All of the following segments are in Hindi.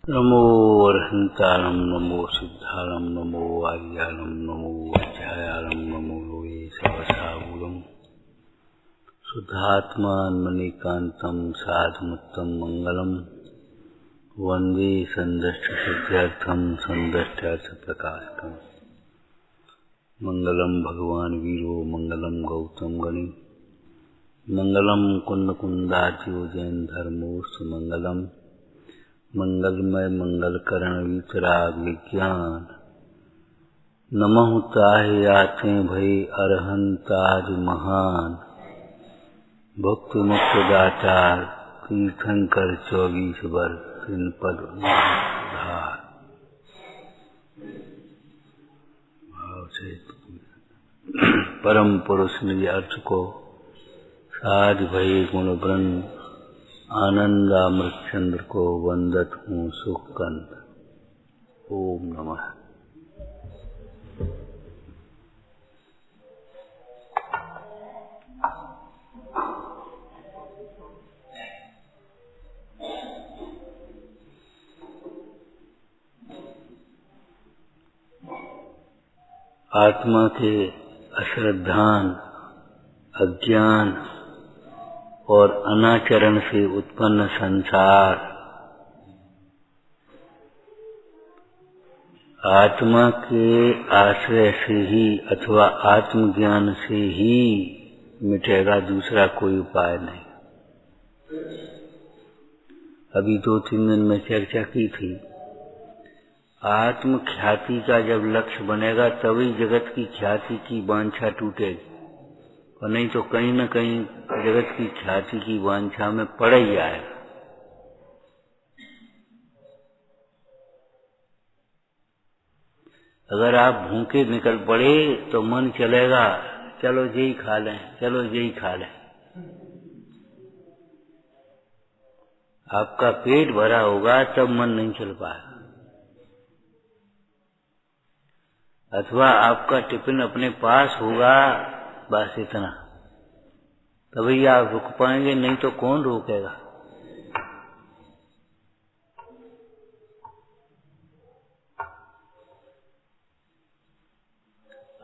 नमो अरहंतारं नमो सिद्धारं नमो आर्यानं नमो अध्यायानं नमो लोये सवसागुरं शुद्धात्मान्मनीकान्तं साधुमुत्तम मंगलम वंदे संदष्टसिद्ध्यर्थं संदष्ट्यार्थप्रकाशकम् मंगलम भगवान वीरो मंगलम गौतम गणि मंगलम कुंदकुंदाज्यो जैन धर्मोस्तु मंगलम मंगलमय मंगलकरण वितराग विज्ञान नमः ताहि आते भय अरहंताज महान भक्ति मुक्त दातार तीर्थंकर 24 वर्ष तीन पद धार भाव से परम पुरुष निज अर्थ को साध भय गुण वृंद आनंदामृत चंद्र को वंदत हूँ सुखकंद। ओम नमः। आत्मा के अश्रद्धान अज्ञान और अनाचरण से उत्पन्न संसार आत्मा के आश्रय से ही अथवा आत्मज्ञान से ही मिटेगा, दूसरा कोई उपाय नहीं। अभी 2-3 दिन में चर्चा की थी, आत्म ख्याति का जब लक्ष्य बनेगा तभी जगत की ख्याति की वांछा टूटेगी, और नहीं तो कहीं न कहीं जगत की ख्याति की वांछा में पड़ ही आएगा। अगर आप भूखे निकल पड़े तो मन चलेगा चलो यही खा लें, चलो यही खा लें। आपका पेट भरा होगा तब मन नहीं चल पाएगा। अथवा आपका टिफिन अपने पास होगा, बस इतना, तभी आप रुक पाएंगे, नहीं तो कौन रोकेगा।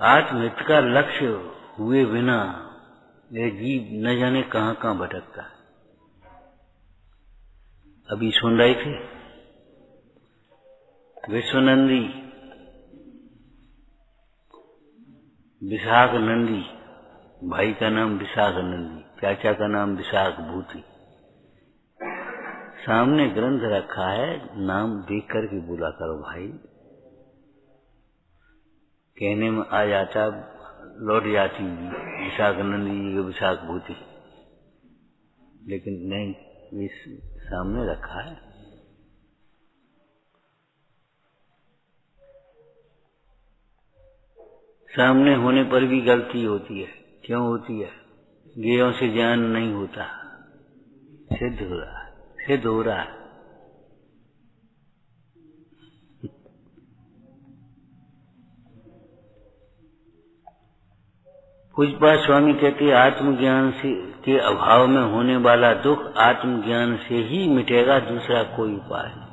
आत्महित का लक्ष्य हुए बिना यह जीव न जाने कहां कहां भटकता है। अभी सुन रहे थे विश्वनंदी विशाख नंदी, भाई का नाम विशाख नंदी, चाचा का नाम विशाख भूति। सामने ग्रंथ रखा है, नाम देख करके बोला करो भाई। कहने में आ जाता, लौट जाती विशाख नंदी जी विशाख भूति, लेकिन नहीं, इस सामने रखा है। सामने होने पर भी गलती होती है। क्यों होती है? ज्ञेयों से ज्ञान नहीं होता, सिद्ध हो रहा है, सिद्ध हो रहा है। पूज्यपाद स्वामी कहते आत्मज्ञान से के अभाव में होने वाला दुख आत्मज्ञान से ही मिटेगा, दूसरा कोई उपाय नहीं।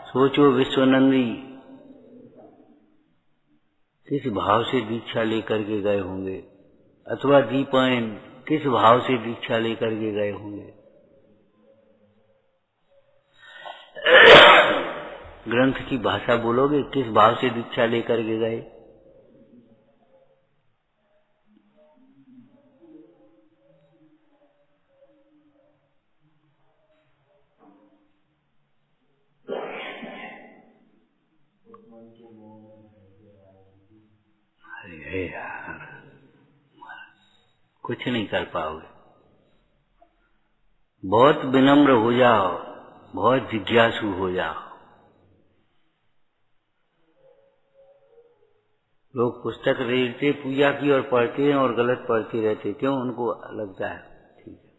सोचो विश्वनंदी किस भाव से दीक्षा लेकर के गए होंगे, अथवा दीपायन किस भाव से दीक्षा लेकर के गए होंगे। ग्रंथ की भाषा बोलोगे, किस भाव से दीक्षा लेकर के गए। अरे यार, कुछ नहीं कर पाओगे। बहुत विनम्र हो जाओ, बहुत जिज्ञासु हो जाओ। लोग पुस्तक रेड़ते पूजा की और पढ़ते हैं और गलत पढ़ते रहते, क्यों? उनको लगता है ठीक है।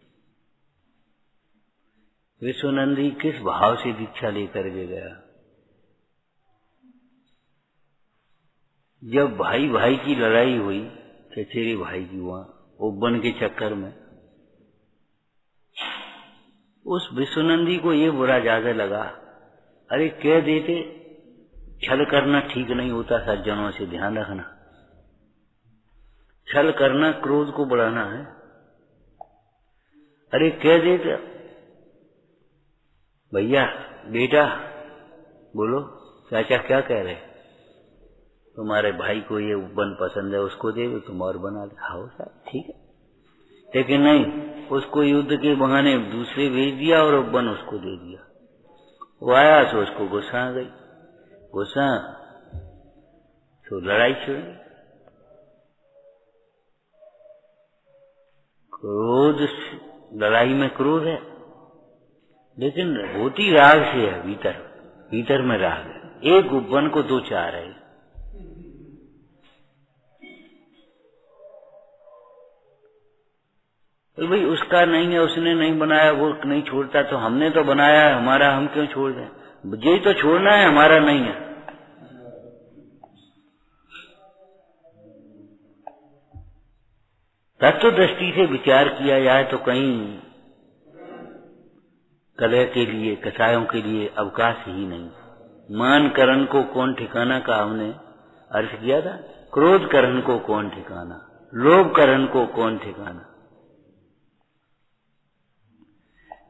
विश्वनंदी किस भाव से दीक्षा लेकर के गया? जब भाई भाई की लड़ाई हुई, चचेरे भाई की, वहां उपवन के चक्कर में, उस विश्वनंदी को ये बुरा ज्यादा लगा। अरे कह देते छल करना ठीक नहीं होता, सज्जनों से ध्यान रखना। छल करना क्रोध को बढ़ाना है। अरे कह देते भैया बेटा बोलो चाचा क्या कह रहे, तुम्हारे भाई को ये उपवन पसंद है, उसको दे दो, तुम और बना दो। हाँ साहब ठीक है, लेकिन नहीं, उसको युद्ध के बहाने दूसरे भेज दिया और उपवन उसको दे दिया। वो आया तो उसको गुस्सा आ गई, गुस्सा तो लड़ाई छिड़। क्रोध, लड़ाई में क्रोध है, लेकिन होती राग से है, भीतर भीतर में राग है। एक उपवन को दो चाह रहे, तो भाई उसका नहीं है, उसने नहीं बनाया, वो नहीं छोड़ता, तो हमने तो बनाया है हमारा, हम क्यों छोड़ दें? यही तो छोड़ना है, हमारा नहीं है। तत्व दृष्टि से विचार किया जाए तो कहीं कलह के लिए, कसायों के लिए अवकाश ही नहीं। मान करण को कौन ठिकाना का हमने अर्थ किया था, क्रोध करण को कौन ठिकाना, लोभ करण को कौन ठिकाना।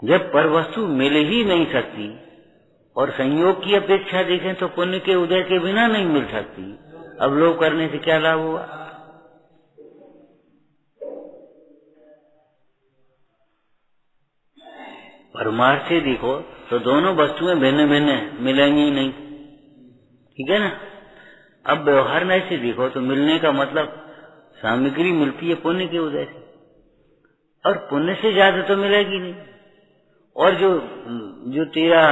जब परवस्तु मिल ही नहीं सकती और संयोग की अपेक्षा देखें तो पुण्य के उदय के बिना नहीं मिल सकती, अब लोभ करने से क्या लाभ हुआ? परमार्थ से देखो तो दोनों वस्तुएं भिन्न भिन्न हैं, मिलेंगी ही नहीं, ठीक है ना। अब व्यवहार में से देखो तो मिलने का मतलब सामग्री मिलती है पुण्य के उदय से, और पुण्य से ज्यादा तो मिलेगी नहीं। और जो तेरा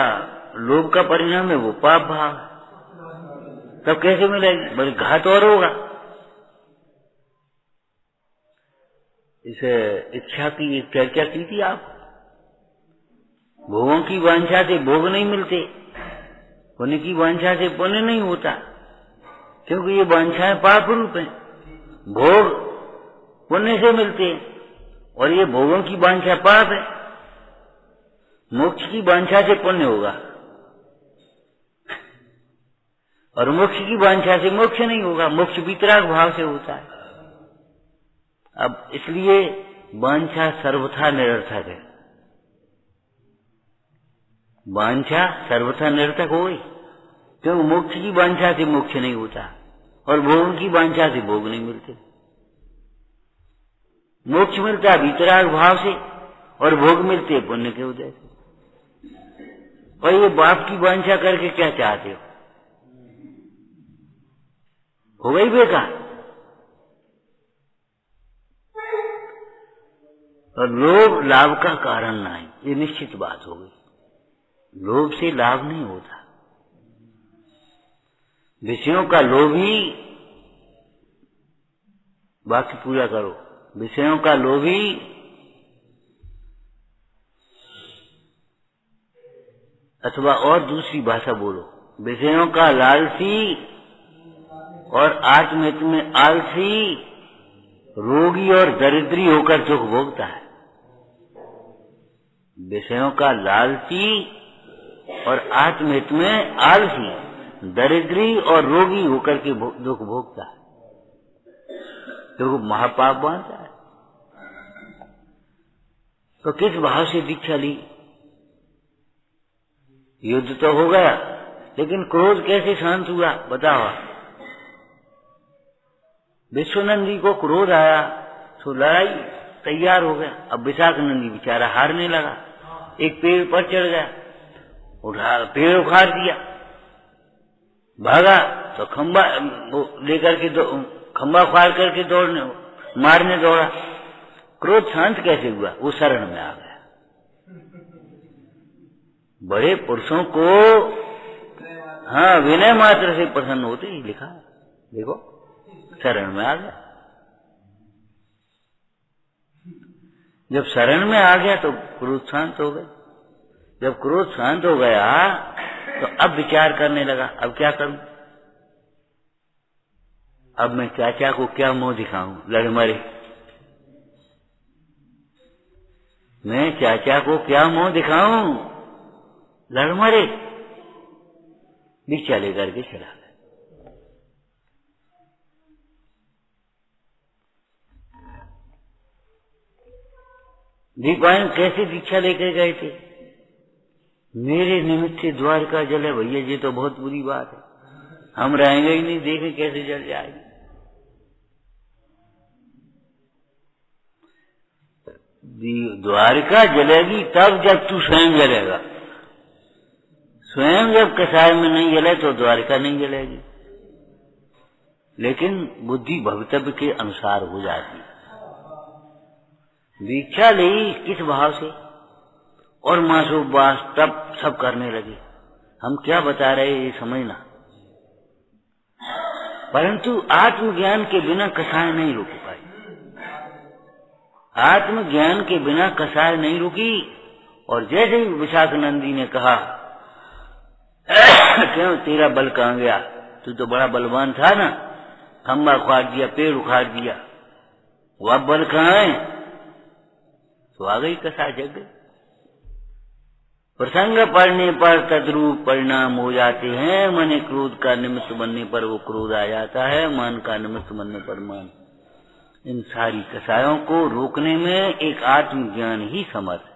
लोभ का परिणाम है वो पाप भाव, तब कैसे मिलेगी? बल्कि घात और होगा। इसे इच्छा की चर्चा की थी आप, भोगों की वांछा से भोग नहीं मिलते, पुण्य की वांछा से पुण्य नहीं होता, क्योंकि ये वांछाएं पाप रूप हैं। भोग पुण्य से मिलते और ये भोगों की वांछा पाप है। मोक्ष की वांछा से पुण्य होगा और मोक्ष की वांछा से मोक्ष नहीं होगा, मोक्ष वितराग भाव से होता है। अब इसलिए वांछा सर्वथा निरर्थक है, वांछा सर्वथा निरर्थक हो गई, क्योंकि मोक्ष की वांछा से मोक्ष नहीं होता और भोग की वांछा से भोग नहीं मिलते। मोक्ष मिलता है वितराग भाव से और भोग मिलते हैं पुण्य के उदय से। और ये बाप की वांछा करके क्या चाहते हो गई बेकार। और लोभ लाभ का कारण नहीं, ये निश्चित बात हो गई। लोभ से लाभ नहीं होता, विषयों का लोभ ही, बाकी पूरा करो, विषयों का लोभ ही अथवा और दूसरी भाषा बोलो, विषयों का लालसी और आत्महित में आलसी, रोगी और दरिद्री होकर सुख भोगता है। विषयों का लालची और आत्महित में आलसी, दरिद्री और रोगी होकर के दुख भोगता है, तो महापाप बनता है। तो किस भाव से दीक्षा ली? युद्ध तो हो गया, लेकिन क्रोध कैसे शांत हुआ बताओ। विश्वनंदी को क्रोध आया तो लड़ाई तैयार हो गया। अब विशाख नंदी बेचारा हारने लगा, एक पेड़ पर चढ़ गया, उठा पेड़ उखाड़ दिया, भागा तो खंबा लेकर के खंबा उखाड़ करके दौड़ने मारने दौड़ा। क्रोध शांत कैसे हुआ? वो शरण में आ गया। बड़े पुरुषों को हाँ विनय मात्र से प्रसन्न होते ही लिखा, देखो शरण में आ गया। जब शरण में आ गया तो क्रोध शांत हो गया। जब क्रोध शांत हो गया तो अब विचार करने लगा, अब क्या करूं, अब मैं चाचा को क्या मुंह दिखाऊं, लड़ मरे। मैं चाचा को क्या मुंह दिखाऊं, लड़ मरे। दीक्षा लेकर के चला गया। दीपायन कैसे दीक्षा लेकर गए थे? मेरे निमित्त से द्वारका जले भैया जी, तो बहुत बुरी बात है, हम रहेंगे ही नहीं, देखे कैसे जल जाएगी। द्वारका जलेगी तब जब तू स्वयं जलेगा। स्वयं जब कसाय में नहीं जले तो द्वारका नहीं जलेगी। लेकिन बुद्धि भवितव्य के अनुसार हो जाती। दीक्षा ली किस भाव से, और मासोपवास तब सब करने लगे। हम क्या बता रहे ये समझना। परंतु आत्मज्ञान के बिना कसाय नहीं रुक पाई। आत्मज्ञान के बिना कसाय नहीं रुकी। और जैसे ही विशाखानंदी ने कहा, क्यों तेरा बल कहाँ गया, तू तो बड़ा बलवान था ना, खंबा उखाड़ दिया, पेड़ उखाड़ दिया, वो अब बल कहाँ है? तो आ गई कसाय, जग गई। प्रसंग पड़ने पर तद्रूप परिणाम हो जाते हैं। मन क्रोध का निमित्त बनने पर वो क्रोध आ जाता है, मान का निमित्त बनने पर मान। इन सारी कसायों को रोकने में एक आत्मज्ञान ही समर्थ है।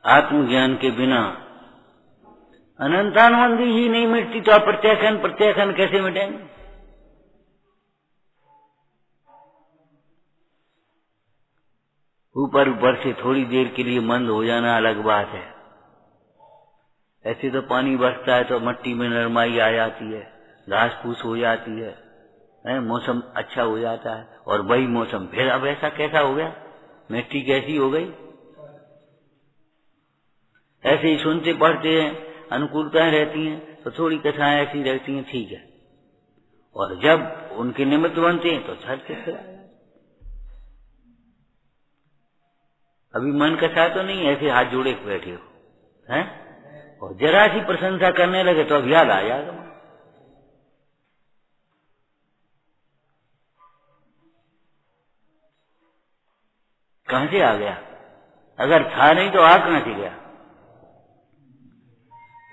आत्मज्ञान के बिना अनंतानुबंधी ही नहीं मिटती, तो प्रत्याख्यान कैसे मिटेंगे? ऊपर ऊपर से थोड़ी देर के लिए मंद हो जाना अलग बात है। ऐसे तो पानी बरसता है तो मट्टी में नरमाई आ जाती है, घास फूस हो जाती है, मौसम अच्छा हो जाता है। और वही मौसम फिर अब ऐसा कैसा हो गया, मिट्टी कैसी हो गई। ऐसे ही सुनते पढ़ते हैं, अनुकूलताएं रहती हैं तो थोड़ी कथाएं ऐसी रहती हैं, ठीक है। और जब उनके निमित्त बनते हैं तो झट से फिर अभी मन कसा तो नहीं, ऐसे हाथ जोड़े बैठे हो हैं, और जरा सी प्रशंसा करने लगे तो अब याद आ जाएगा। कहां से आ गया? अगर था नहीं तो आ कहां से गया?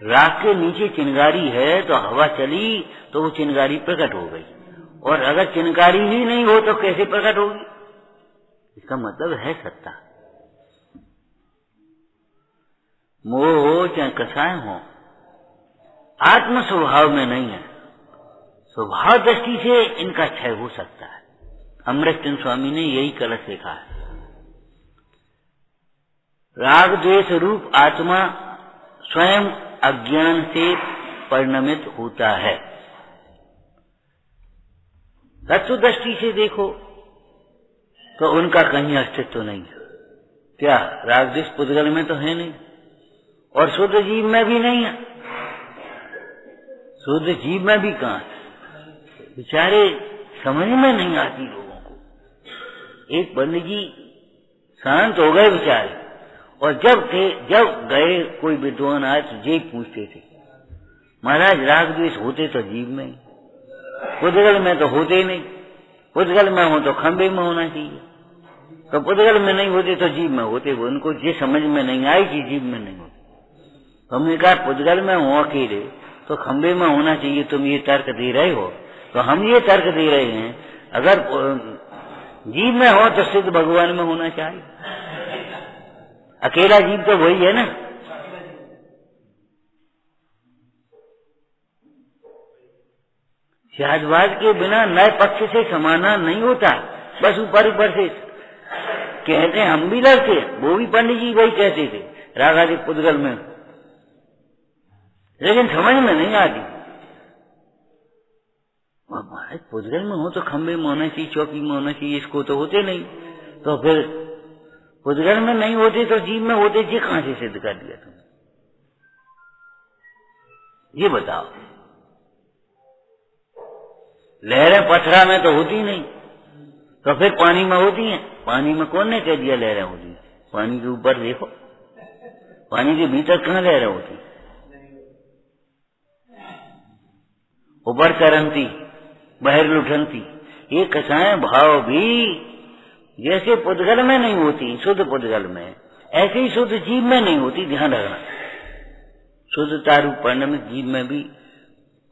राख के नीचे चिंगारी है तो हवा चली तो वो चिंगारी प्रकट हो गई, और अगर चिंगारी ही नहीं हो तो कैसे प्रकट होगी? इसका मतलब है सत्ता। मोह हो चाहे कसाय हो, आत्म स्वभाव में नहीं है। स्वभाव दृष्टि से इनका क्षय हो सकता है। अमृतचंद स्वामी ने यही कलश लिखा है। राग द्वेष रूप आत्मा स्वयं अज्ञान से परिणमित होता है। तत्व दृष्टि से देखो तो उनका कहीं अस्तित्व नहीं है। क्या राग द्वेष पुद्गल में तो है नहीं, और शुद्ध जीव में भी नहीं है। शुद्ध जीव में भी कहां है? बेचारे समझ में नहीं आती लोगों को। एक पंडित जी शांत हो गए बेचारे, और जब गए कोई विद्वान आए तो ये पूछते थे, महाराज राग द्वेष होते तो जीव में, पुद्गल में तो होते ही नहीं। पुद्गल में हो तो खंबे में होना चाहिए, तो पुद्गल में नहीं होते तो जीव में होते। वो उनको ये समझ में नहीं आई कि जीव में नहीं होते। हमने कहा पुद्गल में हो अकेले तो खंबे में होना चाहिए, तुम ये तर्क दे रहे हो। तो हम ये तर्क दे रहे हैं, अगर जीव में हो तो सिद्ध भगवान में होना चाहिए। अकेला जीव तो वही है ना। शाहजवाज के बिना नए पक्ष से समाना नहीं होता। बस ऊपर ऊपर से कहते हैं, हम भी लड़ते, वो भी पंडित जी वही कहते थे रागादि पुद्गल में, लेकिन समझ में नहीं आती। महाराज पुद्गल में हो तो खंबे में होना चाहिए, चौकी में होना चाहिए, इसको तो होते नहीं। तो फिर पुद्गल में नहीं होते तो जीव में होते, ये कहां से सिद्ध कर दिया तुमने? ये बताओ। लहरें पथरा में तो होती नहीं, तो फिर पानी में होती हैं। पानी में कौन ने कह दिया लहरें होती हैं? पानी के ऊपर देखो, पानी के भीतर कहां लहरें होती? ऊपर तरंती, बाहर लुठनती। ये कसाय भाव भी जैसे पुद्गल में नहीं होती, शुद्ध पुद्गल में, ऐसे ही शुद्ध जीव में नहीं होती। ध्यान रखना, शुद्धता रूप परिणाम जीव में भी,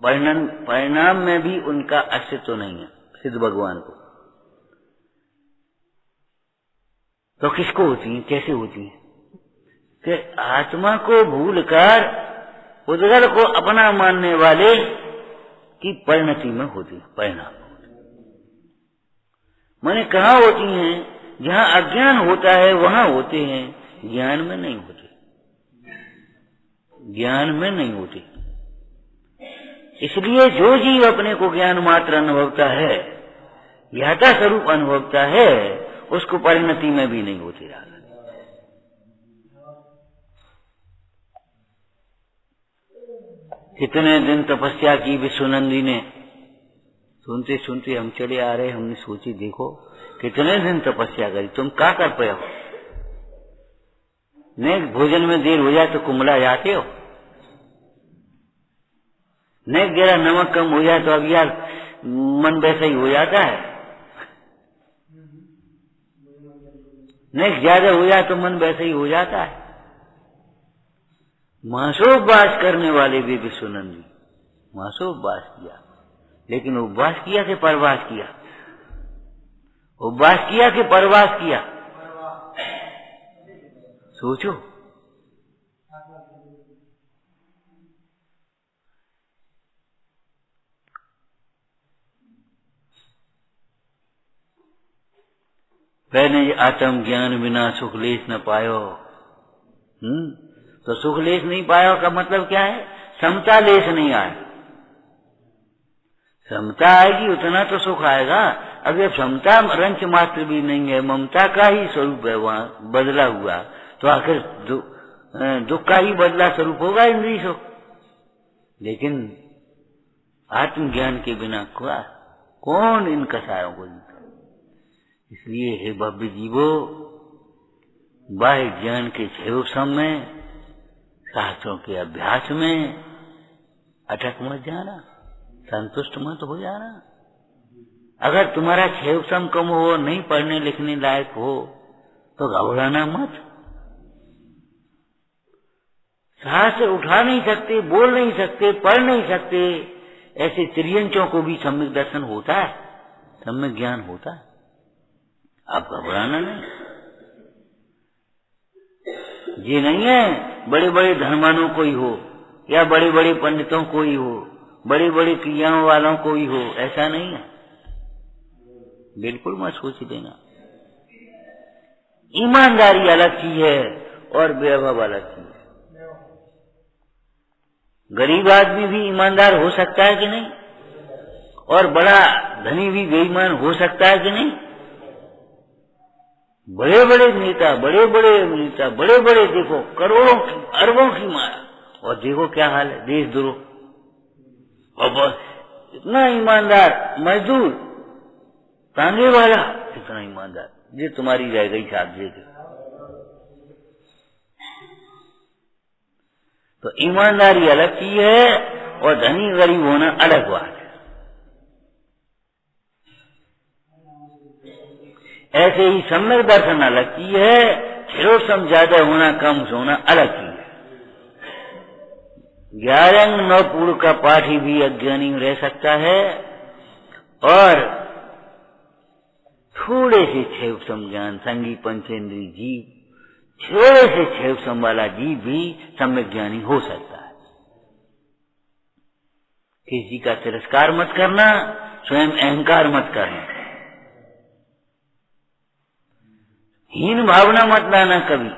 परिणाम में भी उनका अस्तित्व तो नहीं है सिद्ध भगवान को। तो किसको होती है, कैसे होती है? कि आत्मा को भूलकर पुद्गल को अपना मानने वाले की परिणति में होती है, परिणाम। माने कहाँ होती हैं? जहाँ अज्ञान होता है वहाँ होते हैं, ज्ञान में नहीं होते, ज्ञान में नहीं होते। इसलिए जो जीव अपने को ज्ञान मात्र अनुभवता है, यथा स्वरूप अनुभवता है, उसको परिणति में भी नहीं होती राग। कितने दिन तपस्या की विश्वनंदी ने, सुनते सुनते हम चले आ रहे, हमने सोची देखो कितने दिन तपस्या करी, तुम क्या कर पाए हो? नहीं भोजन में देर हो जाए तो कुमला जाते हो, नहीं जरा नमक कम हो जाए तो अब यार मन वैसा ही हो जाता है, नहीं ज्यादा हो जाए तो मन वैसा ही हो जाता है। मासोपवास करने वाले भी विश्वनंदी मासोपवास किया, लेकिन उपवास किया कि परवास किया? उपवास किया कि परवास किया? सोचो। पहले आत्म ज्ञान बिना सुख लेस न पायो। तो सुख लेस नहीं पाया का मतलब क्या है? समता लेस नहीं आया। समता आएगी उतना तो सुख आएगा। अगर समता रंच मात्र भी नहीं है, ममता का ही स्वरूप है वहाँ बदला हुआ, तो आखिर दुख का ही बदला स्वरूप होगा इंद्रिय सुख। लेकिन आत्मज्ञान के बिना कौन इन कसायों को जीता? इसलिए हे भव्य जीवो, बाह्य ज्ञान के क्षयोक्षम में, शास्त्रों के अभ्यास में अटक मत जाना, संतुष्ट मत हो जाना। अगर तुम्हारा क्षयोक्षम कम हो, नहीं पढ़ने लिखने लायक हो, तो घबराना मत। शास्त्र उठा नहीं सकते, बोल नहीं सकते, पढ़ नहीं सकते, ऐसे त्रियंचों को भी सम्यक दर्शन होता है, सम्यक ज्ञान होता है। आप घबराना नहीं। ये नहीं है बड़े बड़े धर्मानों को ही हो, या बड़े बड़े पंडितों को ही हो, बड़ी बड़ी क्रियाओं वालों को ही हो, ऐसा नहीं है। बिल्कुल मत सोच देना। ईमानदारी अलग चीज है और वैभव अलग चीज है। गरीब आदमी भी ईमानदार हो सकता है कि नहीं? और बड़ा धनी भी बेईमान हो सकता है कि नहीं? बड़े बड़े नेता, बड़े बड़े देखो करोड़ों की अरबों की मारा, और देखो क्या हाल है, देशद्रोह। और इतना ईमानदार मजदूर, तांगे वाला इतना ईमानदार, ये तुम्हारी रह गई साथ दे। तो ईमानदारी अलग चीज है और धनी गरीब होना अलग बात है। ऐसे ही सम्यक दर्शन अलग चीज है, क्षरोक्षम ज्यादा होना कम होना अलग चीज है। 11 9 पूर्व का पाठी भी अज्ञानी रह सकता है, और थोड़े से क्षयोक्षम ज्ञान संगी पंचेंद्री जीव, थोड़े से क्षयोक्षम वाला जीव भी सम्यक ज्ञानी हो सकता है। किसी का तिरस्कार मत करना, स्वयं अहंकार मत करना, हीन भावना मत लाना कभी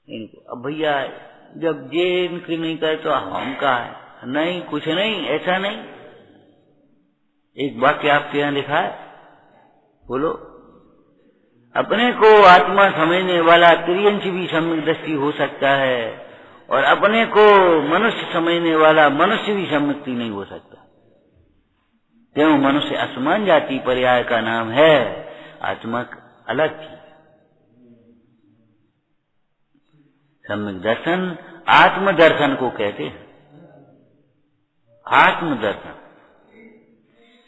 इनको। अब भैया जब ये इनकी नहीं करे तो हम का है, नहीं कुछ नहीं, ऐसा नहीं। एक वाक्य आपके यहाँ लिखा है, बोलो। अपने को आत्मा समझने वाला त्रियंच भी सम्यक दृष्टि हो सकता है, और अपने को मनुष्य समझने वाला मनुष्य भी सम्यक्ति नहीं हो सकता। क्यों? मनुष्य असमान जाति पर्याय का नाम है, आत्मा अलग थी। सम्यक दर्शन आत्मदर्शन को कहते हैं, आत्मदर्शन।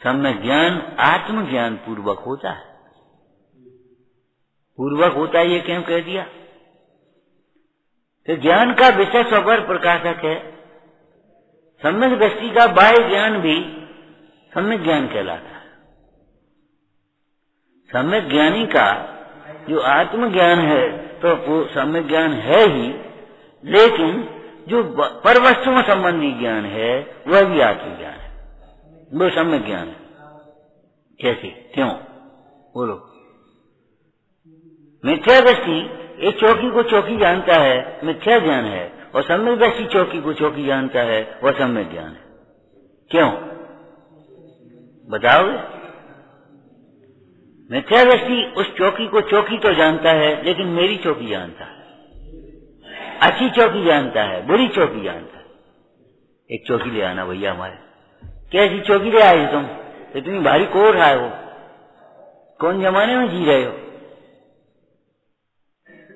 सम्यक ज्ञान आत्मज्ञान पूर्वक होता है। पूर्वक होता है ये क्यों कह दिया? तो ज्ञान का विषय स्वपर प्रकाशक है। सम्यक दृष्टि का बाह्य ज्ञान भी सम्यक ज्ञान कहलाता है। सम्यक ज्ञानी का जो आत्मज्ञान है तो वो सम्यक ज्ञान है ही, लेकिन जो परवस्तुओं संबंधी ज्ञान है वह भी आत्मज्ञान है, वो सम्यक ज्ञान है। कैसे, क्यों? बोलो। मिथ्या दृष्टि एक चौकी को चौकी जानता है, मिथ्या ज्ञान है, और सम्यक दृष्टि चौकी को चौकी जानता है, वह सम्यक ज्ञान है। क्यों बताओगे? मिथ्या दृष्टि उस चौकी को चौकी तो जानता है, लेकिन मेरी चौकी जानता है, अच्छी चौकी जानता है, बुरी चौकी जानता है। एक चौकी ले आना भैया हमारे। कैसी चौकी ले आए तुम? इतनी भारी कोट आए हो, कौन जमाने में जी रहे हो?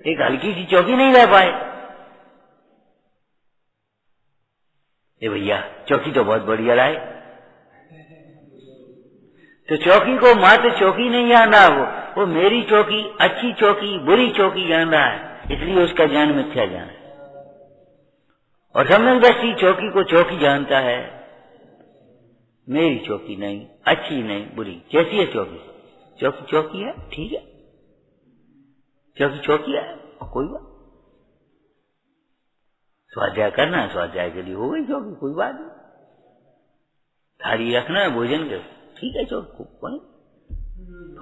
एक हल्की सी चौकी नहीं रह पाए। ए भैया चौकी तो बहुत बढ़िया लाए। तो चौकी को मात्र चौकी नहीं जान रहा, वो मेरी चौकी, अच्छी चौकी, बुरी चौकी जान रहा है, इसलिए उसका ज्ञान मिथ्या ज्ञान है। और सम्यक दृष्टि चौकी को चौकी जानता है, मेरी चौकी नहीं, अच्छी नहीं, बुरी। कैसी है चौकी? चौकी चौकी है, ठीक है, चौकी चौकी है, कोई बात। स्वाध्याय करना है, स्वाध्याय के लिए हो गई चौकी, कोई बात नहीं। थाली रखना है भोजन के, ठीक है, चौकी बन।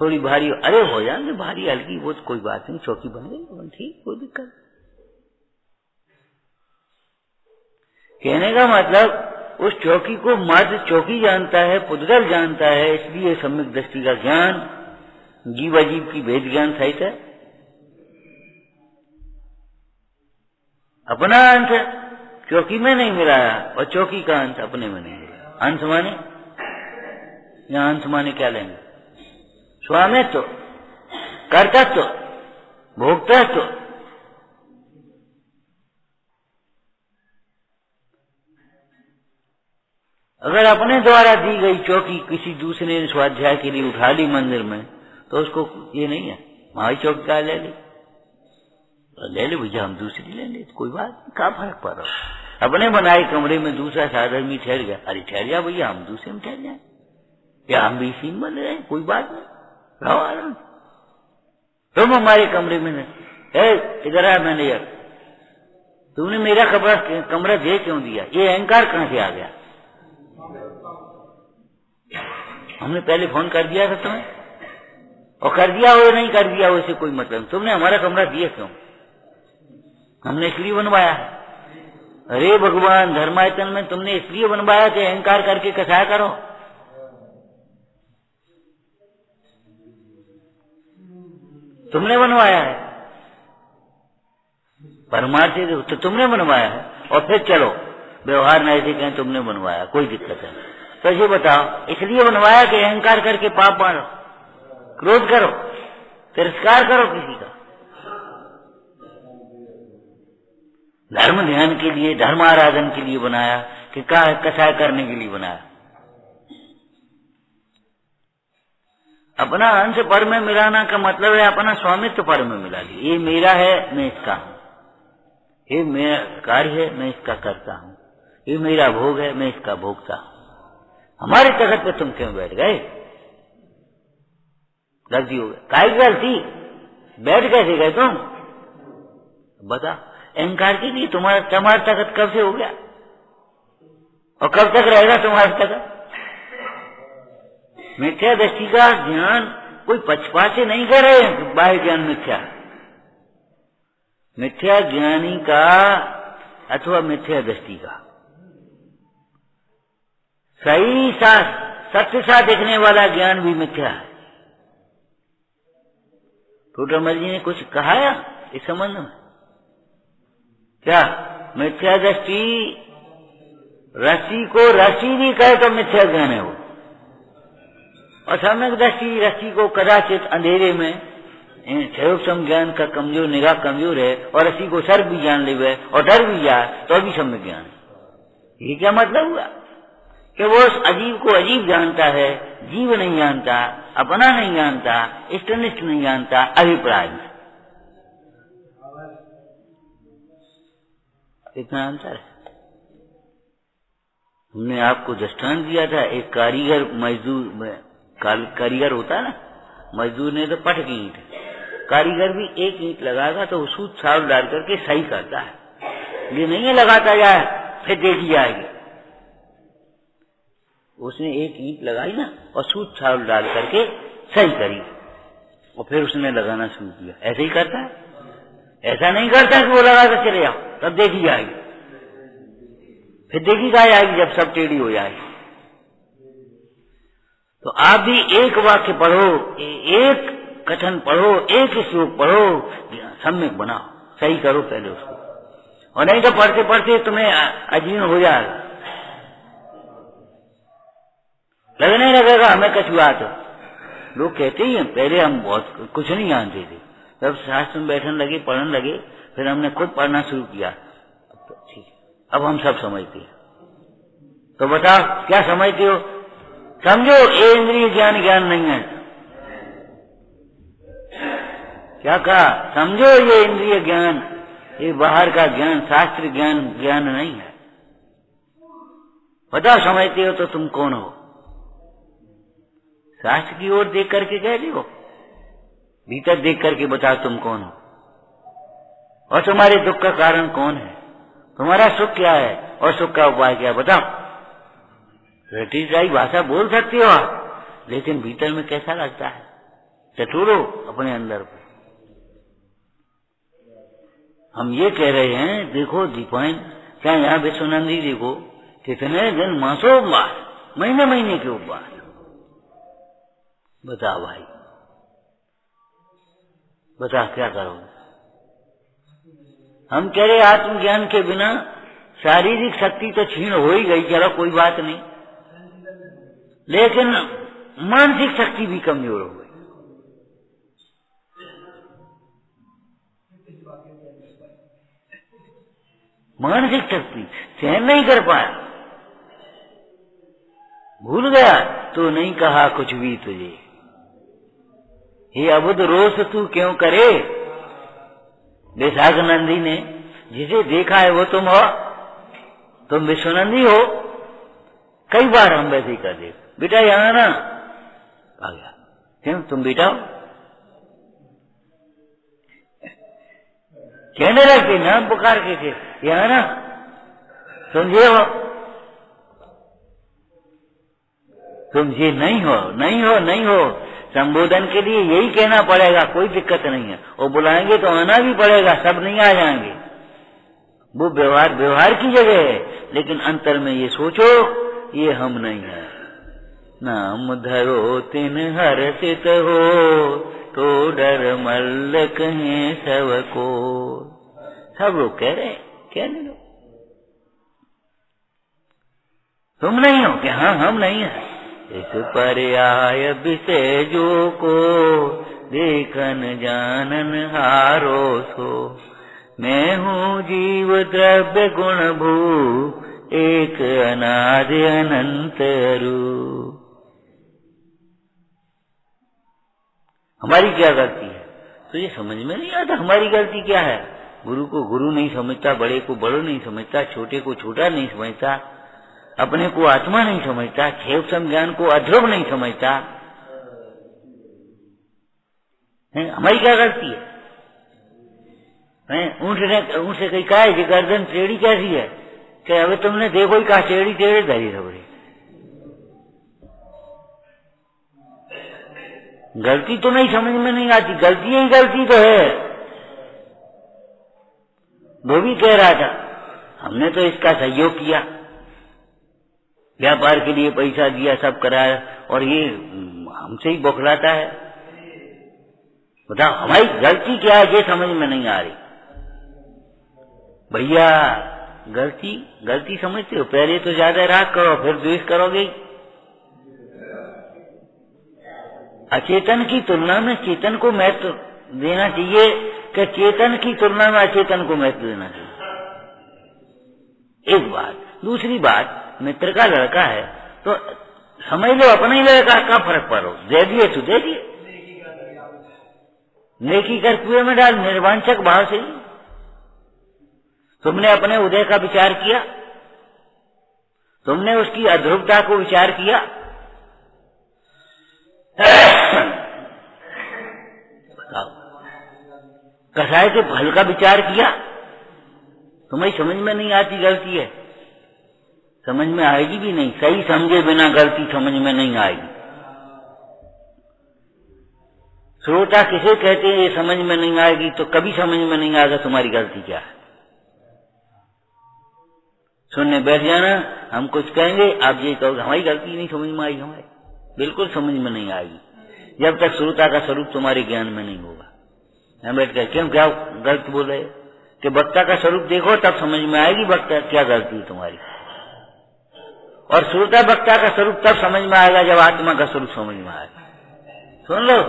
थोड़ी भारी, अरे हो जाएंगे भारी हल्की, वो तो कोई बात नहीं, चौकी बन गई, ठीक, कोई दिक्कत। कहने का मतलब उस चौकी को मात्र चौकी जानता है, पुद्गल जानता है, इसलिए सम्यक दृष्टि का ज्ञान जीव अजीव की भेद ज्ञान सहित है। अपना अंश चौकी में नहीं मिलाया और चौकी का अंश अपने में नहीं मिला। अंश माने, यहाँ अंश माने क्या लेंगे? स्वामित्व, कर्तृत्व, भोक्तृत्व। अगर अपने द्वारा दी गई चौकी किसी दूसरे ने स्वाध्याय के लिए उठा ली मंदिर में, तो उसको ये नहीं है हमारी चौकी का ले ली, ले ले भैया, हम दूसरी ले ले, कोई बात नहीं, क्या फर्क पड़ रहा? अपने बनाए कमरे में दूसरा आदमी ठहर गया, अरे ठहर जा भैया, हम दूसरे में ठहर जाए, या हम भी इसी में बन रहे, कोई बात नहीं, रहो आराम। तुम हमारे कमरे में इधर आया मैनेजर, तुमने मेरा कमरा दे क्यों दिया? ये अहंकार कहां से आ गया? हमने पहले फोन कर दिया था तुम्हें, और कर दिया हो नहीं कर दिया हो इससे कोई मतलब। तुमने हमारा कमरा दिया क्यों? हमने इसलिए बनवाया है। अरे भगवान, धर्मायतन में तुमने इसलिए बनवाया कि अहंकार करके कसाया करो। तुमने बनवाया है, परमार्थ तो तुमने बनवाया है, और फिर चलो व्यवहार न ऐसे कहें तुमने बनवाया, कोई दिक्कत है। तो ये बताओ, इसलिए बनवाया कि अहंकार करके पाप मारो, क्रोध करो, तिरस्कार करो किसी का? धर्म ध्यान के लिए, धर्म आराधन के लिए बनाया कि कसाय करने के लिए बनाया? अपना अंश पर में मिलाना का मतलब है अपना स्वामित्व पर में मिला लिया। ये मेरा है, मैं इसका हूं, ये मेरा कार्य है, मैं इसका करता हूं, ये मेरा भोग है, मैं इसका भोगता हूं। हमारी तखत पे तुम क्यों बैठ गए? गलती हो गई, काहे की गलती? बैठ कैसे गए तुम? बता। अहंकार के लिए तुम्हारा तखत कब से हो गया, और कब तक रहेगा तुम्हारा तखत? मिथ्या दृष्टि का ज्ञान कोई पक्षपात से नहीं कर रहे हैं, बाह्य ज्ञान मिथ्या। मिथ्या ज्ञानी का अथवा मिथ्या दृष्टि का सही सा सत्य सा देखने वाला ज्ञान भी मिथ्या है। टोटरमल जी ने कुछ कहा है इस संबंध में? क्या मिथ्या दृष्टि रस्सी को रस्सी भी कहे तो मिथ्या ज्ञान है वो, और सम्यक दृष्टि रस्सी को कदाचित अंधेरे में क्षयोपम ज्ञान का कमजोर, निगाह कमजोर है, और रस्सी को सर भी जान ले और डर भी जाए तो भी सम्यक ज्ञान है। ये क्या मतलब हुआ कि वो उस अजीब को अजीब जानता है, जीव नहीं जानता, अपना नहीं जानता, इष्टनिष्ठ नहीं जानता, अभिप्राय में। इतना अंतर है। हमने आपको दृष्टांत दिया था, एक कारीगर मजदूर, कारीगर होता है ना, मजदूर ने तो पट की ईंट, कारीगर भी एक ईंट लगाएगा तो सूत साल डाल करके सही करता है, ये नहीं है लगाता जाए फिर देखी जाएगी। उसने एक ईंट लगाई ना और सूत साल डाल करके सही करी और फिर उसने लगाना शुरू किया। ऐसे ही करता है, ऐसा नहीं करता कि वो लगा कर चले जाओ तब देखी जाएगी, फिर देखी जाएगी जब सब टेढ़ी हो जाएगी। तो आप भी एक वाक्य पढ़ो, एक कथन पढ़ो, एक श्लोक पढ़ो, सम्यक बनाओ, सही करो पहले उसको, और नहीं तो पढ़ते पढ़ते तुम्हें अजीर्ण हो जाएगा, लगने लगेगा हमें कछुआ। तो लोग कहते ही हैं, पहले हम बहुत कुछ नहीं जानते थे, जब शास्त्र में बैठने लगे, पढ़ने लगे, फिर हमने खुद पढ़ना शुरू किया, ठीक, अब हम सब समझते हैं। तो बताओ क्या समझते हो? समझो ये इंद्रिय ज्ञान ज्ञान नहीं है। क्या कहा? समझो ये इंद्रिय ज्ञान, ये बाहर का ज्ञान, शास्त्र ज्ञान ज्ञान नहीं है। बताओ समझते हो तो तुम कौन हो? शास्त्र की ओर देख करके कह रही हो, भीतर देख करके बताओ तुम कौन हो, और तुम्हारे दुख का कारण कौन है, तुम्हारा सुख क्या है और सुख का उपाय क्या है, बताओ। रटी जाई भाषा बोल सकते हो आप, लेकिन भीतर में कैसा लगता है? टटोरो अपने अंदर को। हम ये कह रहे हैं, देखो दीपाइन, क्या यहाँ विश्वनंदी देखो कितने दिन मासों उपवास, महीने महीने के उपवास, बताओ भाई, बता क्या करोगे? हम कह रहे आत्मज्ञान के बिना शारीरिक शक्ति तो क्षीण हो ही गई, चलो कोई बात नहीं, लेकिन मानसिक शक्ति भी कमजोर हो गई। मानसिक शक्ति सहन नहीं कर पाया, भूल गया तो नहीं कहा कुछ भी तुझे, हे अबुध रोष तू क्यों करे। वैशाख नंदी ने जिसे देखा है वो तुम हो, तुम विश्वनंदी हो। कई बार हम वैसे ही कर दे, बेटा यहाँ ना आ गया, क्यों तुम बेटा हो, कहने लगते नाम पुकार के थे, यहाँ ना तुम ये हो, तुम ये नहीं हो, नहीं हो, नहीं हो। संबोधन के लिए यही कहना पड़ेगा, कोई दिक्कत नहीं है, और बुलाएंगे तो आना भी पड़ेगा, सब नहीं आ जाएंगे। वो व्यवहार व्यवहार की जगह है, लेकिन अंतर में ये सोचो ये हम नहीं है। नाम धरो तिन हर्षित हो, तो डर मल्ल कहें सब को। सब लोग कह रहे, कहने लो, तुम नहीं हो कि हाँ हम नहीं है। इस पर्याय विषय जो को देखन जानन हारो सो, मैं हूँ जीव द्रव्य गुण भू, एक अनादि अनंत रूप। हमारी क्या गलती है? तो ये समझ में नहीं आता हमारी गलती क्या है। गुरु को गुरु नहीं समझता, बड़े को बड़ो नहीं समझता, छोटे को छोटा नहीं समझता, अपने को आत्मा नहीं समझता, क्षेम संज्ञान को अध्रुव नहीं समझता है। हमारी क्या गलती है? ऊँट से कहीं कहा है कि गर्दन टेढ़ी कैसी है, कि अभी तुमने देखो ही कहा टेढ़ी टेढ़ी धरी रबड़ी। गलती तो नहीं समझ में नहीं आती, गलती ही गलती तो है। वो भी कह रहा था हमने तो इसका सहयोग किया, व्यापार के लिए पैसा दिया, सब कराया, और ये हमसे ही बौखलाता है। बताओ हमारी गलती क्या है, ये समझ में नहीं आ रही। भैया गलती समझते हो? पहले तो ज्यादा राग करो, फिर द्वेष करोगे। अचेतन की तुलना में चेतन को महत्व देना चाहिए, कि चेतन की तुलना में अचेतन को महत्व देना चाहिए। एक बात। दूसरी बात, मित्र का लड़का है तो समझ लो अपना ही लड़का, का फर्क पड़ो, दे दिए तो दे दिए, नेकी कर कुएं में डाल, निर्वांचक भाव से। तुमने अपने उदय का विचार किया? तुमने उसकी अध्रुवता को विचार किया? बताओ, कसाय के फल का विचार किया? तुम्हें समझ में नहीं आती, गलती है, समझ में आएगी भी नहीं। सही समझे बिना गलती समझ में नहीं आएगी। श्रोता किसे कहते हैं ये समझ में नहीं आएगी, तो कभी समझ में नहीं आएगा तुम्हारी गलती क्या है। सुनने बैठ जाना, हम कुछ कहेंगे, आप ये कहोगे हमारी गलती नहीं समझ में आई, हमारी बिल्कुल समझ में नहीं आएगी जब तक श्रोता का स्वरूप तुम्हारे ज्ञान में नहीं होगा। हम बैठ कर क्यों क्या गलत बोल रहे कि वक्ता का स्वरूप देखो तब समझ में आएगी वक्ता क्या गलती है तुम्हारी। और श्रोता वक्ता का स्वरूप तब समझ में आएगा जब आत्मा का स्वरूप समझ में आएगा। सुन लो,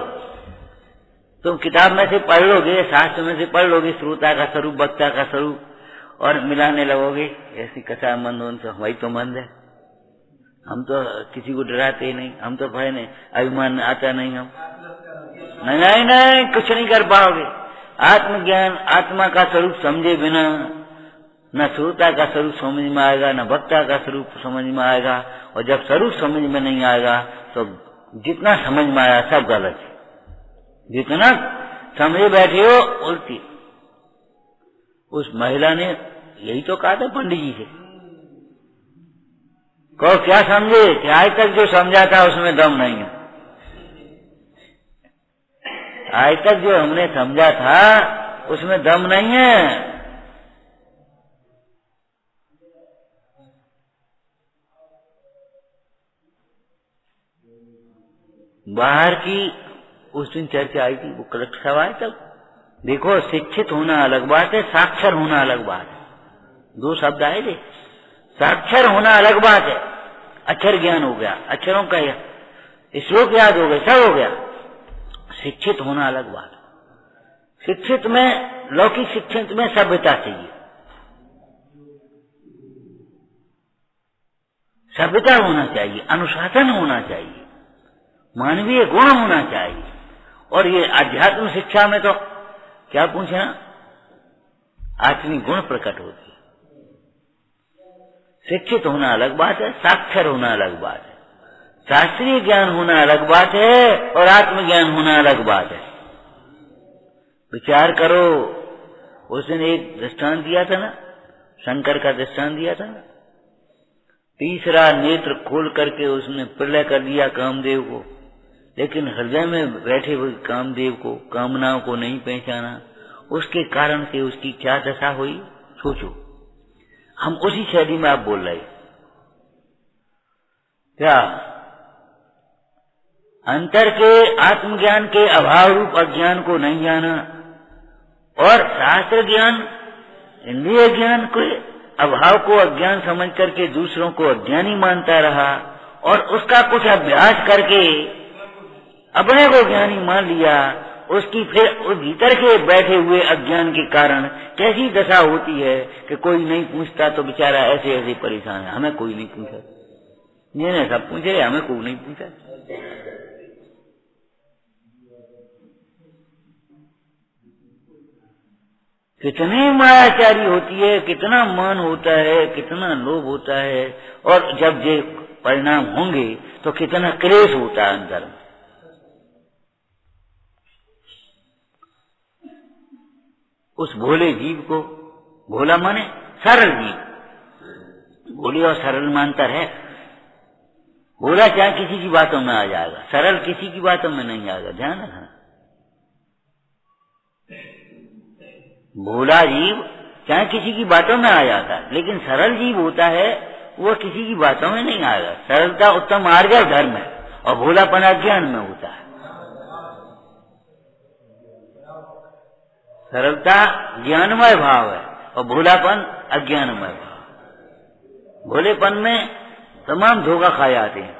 तुम किताब में से पढ़ लोगे, शास्त्र में से पढ़ लोगे श्रोता का स्वरूप वक्ता का स्वरूप, और मिलाने लगोगे ऐसी कथा मंद उनसे हमारी तो मंद है, हम तो किसी को डराते नहीं, हम तो भय नहीं, अभिमान आता नहीं, हम नहीं नहीं कुछ नहीं कर पाओगे। आत्मज्ञान आत्मा का स्वरूप समझे बिना न श्रोता का स्वरूप समझ में आएगा, न वक्ता का स्वरूप समझ में आएगा। और जब स्वरूप समझ में नहीं आएगा तो जितना समझ में आया सब गलत है, जितना समझे बैठे हो उल्टी। उस महिला ने यही तो कहा था पंडित जी से, कहो क्या समझे कि आज तक जो समझा था उसमें दम नहीं है। आज तक जो हमने समझा था उसमें दम नहीं है। बाहर की उस दिन चर्चा आई थी, वो कलेक्टर साहब आए तब। देखो, शिक्षित होना अलग बात है, साक्षर होना अलग बात है, दो शब्द आए थे। साक्षर होना अलग बात है, अक्षर ज्ञान हो गया, अक्षरों का श्लोक याद हो गए, सब हो गया। शिक्षित होना अलग बात है। शिक्षित में, लौकिक शिक्षित में सभ्यता चाहिए, सभ्यता होना चाहिए, अनुशासन होना चाहिए, मानवीय गुण होना चाहिए। और ये आध्यात्म शिक्षा में तो क्या पूछना, आत्मी गुण प्रकट होती है। शिक्षित होना अलग बात है, साक्षर होना अलग बात है, शास्त्रीय ज्ञान होना अलग बात है और आत्मज्ञान होना अलग बात है। विचार करो, उसने एक दृष्टांत दिया था ना, शंकर का दृष्टांत दिया था ना, तीसरा नेत्र खोल करके उसने प्रलय कर दिया कामदेव को, लेकिन हृदय में बैठे हुए कामदेव को, कामनाओं को नहीं पहचाना। उसके कारण से उसकी क्या दशा हुई सोचो। हम उसी शैली में आप बोल रहे क्या, अंतर के आत्मज्ञान के अभाव रूप अज्ञान को नहीं जाना, और शास्त्र ज्ञान इंद्रिय ज्ञान के अभाव को अज्ञान समझ करके दूसरों को अज्ञानी मानता रहा, और उसका कुछ अभ्यास करके अपने को ज्ञानी मान लिया। उसकी फिर उस भीतर के बैठे हुए अज्ञान के कारण कैसी दशा होती है कि कोई नहीं पूछता तो बेचारा ऐसे ऐसे परेशान है। हमें कोई नहीं पूछा, ये सब पूछ रहे, हमें कोई नहीं पूछा। कितनी मायाचारी होती है, कितना मान होता है, कितना लोभ होता है, और जब ये परिणाम होंगे तो कितना क्लेश होता है अंदर में। उस भोले जीव को, भोला माने सरल जीव, भोले और सरल में अंतर है। भोला चाहे किसी की बातों में आ जाएगा, सरल किसी की बातों में नहीं आएगा, ध्यान रखना। भोला जीव चाहे किसी की बातों में आ जाता है, लेकिन सरल जीव होता है वो किसी की बातों में नहीं आएगा। सरलता उत्तम मार्ग और धर्म है, और भोलापन अज्ञान में होता है। सरलता ज्ञानमय भाव है और भोलापन अज्ञानमय भाव। भोलेपन में तमाम धोखा खाए जाते हैं,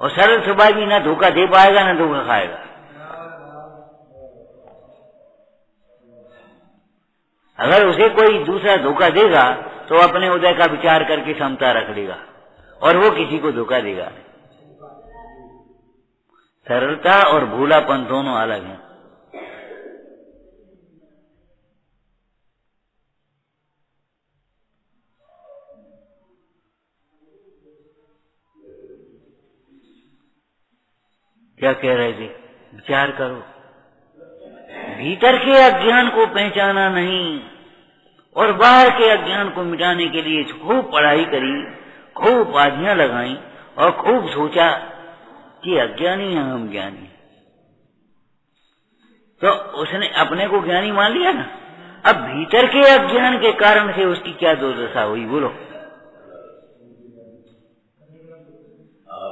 और सरल स्वभाव भी ना धोखा दे पाएगा ना धोखा खाएगा। अगर उसे कोई दूसरा धोखा देगा तो अपने उदय का विचार करके समता रख लेगा, और वो किसी को धोखा देगा। सरलता और भोलापन दोनों अलग हैं। क्या कह रहे थे? विचार करो, भीतर के अज्ञान को पहचाना नहीं और बाहर के अज्ञान को मिटाने के लिए खूब पढ़ाई करी, खूब उपाधियां लगाई और खूब सोचा कि अज्ञानी है हम ज्ञानी। तो उसने अपने को ज्ञानी मान लिया ना। अब भीतर के अज्ञान के कारण से उसकी क्या दुर्दशा हुई? बोलो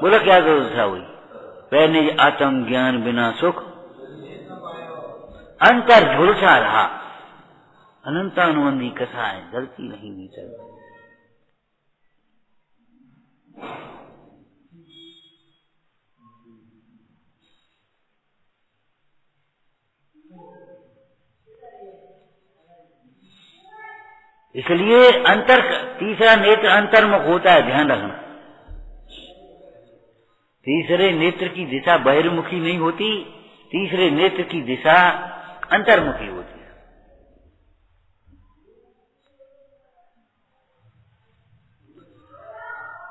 बोलो, क्या दुर्दशा हुई? पहले आत्म ज्ञान बिना सुख, अंतर झुलसा रहा, अनंतानुबंधी कथा है, गलती नहीं भीतर। इसलिए अंतर, तीसरा नेत्र अंतर्मुख होता है, ध्यान रखना। तीसरे नेत्र की दिशा बहिर्मुखी नहीं होती, तीसरे नेत्र की दिशा अंतर्मुखी होती है।